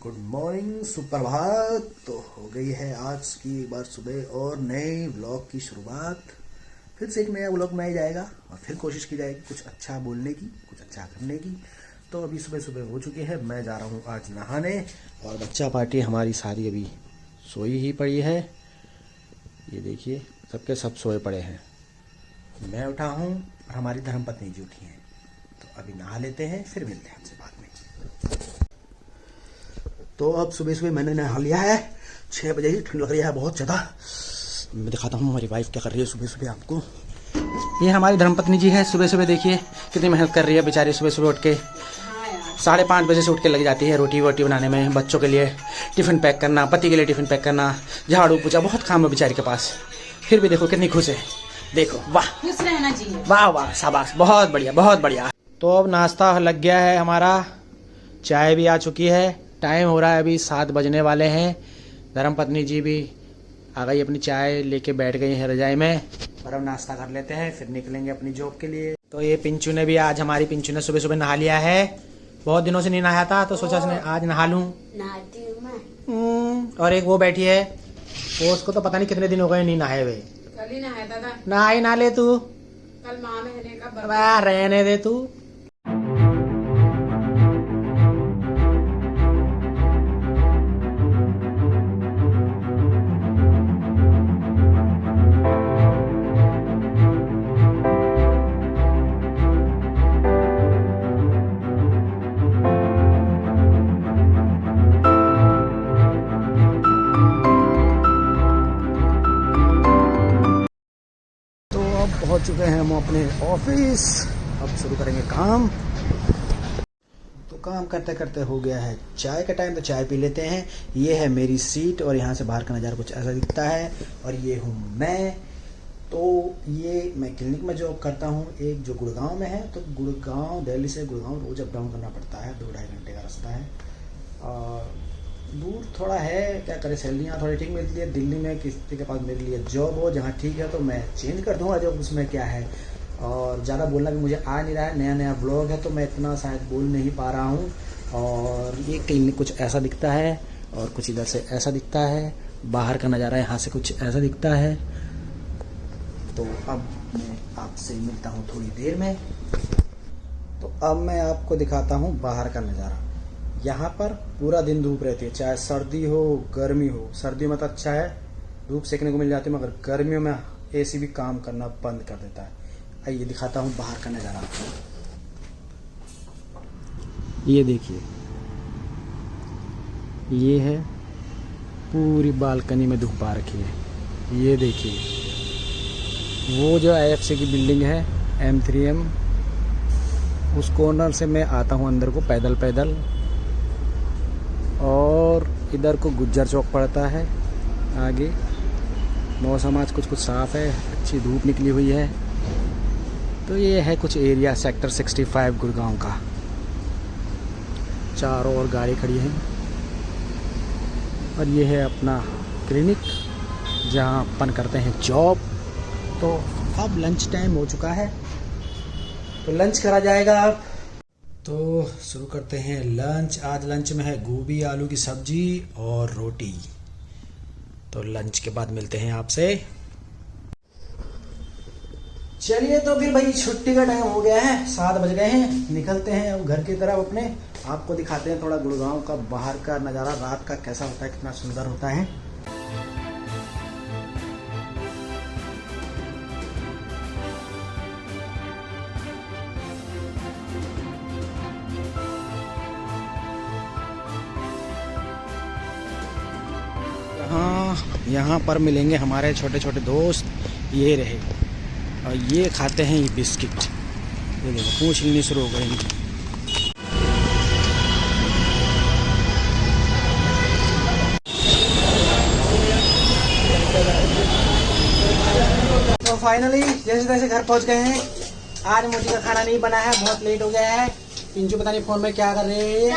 Good morning, सुप्रभात। तो हो गई है आज की एक बार सुबह और नए व्लॉग की शुरुआत। फिर से एक नया व्लॉग में आ जाएगा और फिर कोशिश की जाएगी कुछ अच्छा बोलने की, कुछ अच्छा करने की। तो अभी सुबह सुबह हो चुकी है, मैं जा रहा हूँ आज नहाने और बच्चा पार्टी हमारी सारी अभी सोई ही पड़ी है। ये देखिए सबके सब सोए पड़े हैं, मैं उठा हूँ और हमारी धर्मपत्नी जी उठी हैं। तो अभी नहा लेते हैं, फिर मिलते हैं आपसे बाद में। तो अब सुबह सुबह मैंने नहा लिया है, 6 बजे ही। ठंड लग रही है बहुत ज़्यादा। मैं दिखाता हूँ हमारी वाइफ क्या कर रही है सुबह सुबह आपको। ये हमारी धर्मपत्नी जी है, सुबह सुबह देखिए कितनी मेहनत कर रही है बेचारी। सुबह सुबह उठ के 5:30 बजे से उठ के लग जाती है रोटी वोटी बनाने में, बच्चों के लिए टिफ़िन पैक करना, पति के लिए टिफ़िन पैक करना, झाड़ू पोछा, बहुत काम है बेचारी के पास। फिर भी देखो कितनी खुश है, देखो वाह वाह वाह, शाबाश, बहुत बढ़िया बहुत बढ़िया। तो अब नाश्ता लग गया है हमारा, चाय भी आ चुकी है। टाइम हो रहा है अभी 7 बजने वाले हैं। धर्मपत्नी जी भी आ गई, अपनी चाय लेके बैठ गई है रजाई में। और अब नाश्ता कर लेते हैं, फिर निकलेंगे अपनी जॉब के लिए। तो ये पिंचू ने भी, आज हमारी पिंचू ने सुबह सुबह नहा लिया है। बहुत दिनों से नहीं नहाया था तो सोचा उसने आज नहा लूं। नहाती हूं मैं। और एक वो बैठी है, वो उसको तो पता नहीं कितने दिन हो गए नहीं नहाए हुए। कल ही नहाया था। नहा ही ना ले तू, कल माँ रहने का वाह, रहने दे तू। पहुंच चुके हैं हम अपने ऑफिस, अब शुरू करेंगे काम। तो काम करते करते हो गया है चाय का टाइम, तो चाय पी लेते हैं। ये है मेरी सीट और यहाँ से बाहर का नज़ारा कुछ ऐसा दिखता है। और ये हूँ मैं। तो ये मैं क्लिनिक में जॉब करता हूँ, एक जो गुड़गांव में है। तो गुड़गांव, दिल्ली से गुड़गांव रोज़ अप डाउन करना पड़ता है, 2-2.5 घंटे का रास्ता है और दूर थोड़ा है। क्या करें, सैलरियाँ थोड़ी ठीक मिलती है। दिल्ली में किसी के पास मेरे लिए जॉब हो जहाँ ठीक है तो मैं चेंज कर दूँगा जॉब, उसमें क्या है। और ज़्यादा बोलना भी मुझे आ नहीं रहा है, नया नया ब्लॉग है तो मैं इतना शायद बोल नहीं पा रहा हूँ। और ये क्लिनिक कुछ ऐसा दिखता है और कुछ इधर से ऐसा दिखता है, बाहर का नज़ारा यहाँ से कुछ ऐसा दिखता है। तो अब मैं आपसे मिलता हूँ थोड़ी देर में। तो अब मैं आपको दिखाता हूँ बाहर का नज़ारा। यहाँ पर पूरा दिन धूप रहती है, चाहे सर्दी हो गर्मी हो। सर्दी में तो अच्छा है, धूप सेकने को मिल जाती है, मगर गर्मियों में एसी भी काम करना बंद कर देता है। आइए दिखाता हूँ बाहर का नज़ारा। ये देखिए, ये है पूरी बालकनी में धूप आ रखी है। ये देखिए वो जो IFC की बिल्डिंग है M3M, उस कॉर्नर से मैं आता हूँ अंदर को पैदल पैदल। और इधर को गुज्जर चौक पड़ता है आगे। मौसम आज कुछ साफ़ है, अच्छी धूप निकली हुई है। तो ये है कुछ एरिया सेक्टर 65 गुड़गांव का। चारों ओर गाड़ी खड़ी है और ये है अपना क्लिनिक जहाँ अपन करते हैं जॉब। तो अब लंच टाइम हो चुका है तो लंच करा जाएगा अब। तो शुरू करते हैं लंच। आज लंच में है गोभी आलू की सब्जी और रोटी। तो लंच के बाद मिलते हैं आपसे। चलिए तो फिर भाई छुट्टी का टाइम हो गया है, 7 बज गए हैं, निकलते हैं अब घर की तरफ अपने। आपको दिखाते हैं थोड़ा गुड़गांव का बाहर का नज़ारा रात का कैसा होता है, कितना सुंदर होता है। यहाँ पर मिलेंगे हमारे छोटे छोटे दोस्त, ये रहे। और ये खाते हैं ये बिस्किट। ये देखो पूंछ हिलनी शुरू हो गई। तो फाइनली जैसे तैसे घर पहुँच गए हैं। आज मोदी का खाना नहीं बना है, बहुत लेट हो गया है। पिंचू पता नहीं फोन में क्या कर रहे हैं।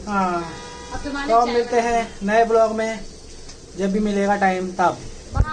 हाँ, तो अब मिलते हैं नए ब्लॉग में, जब भी मिलेगा टाइम तब।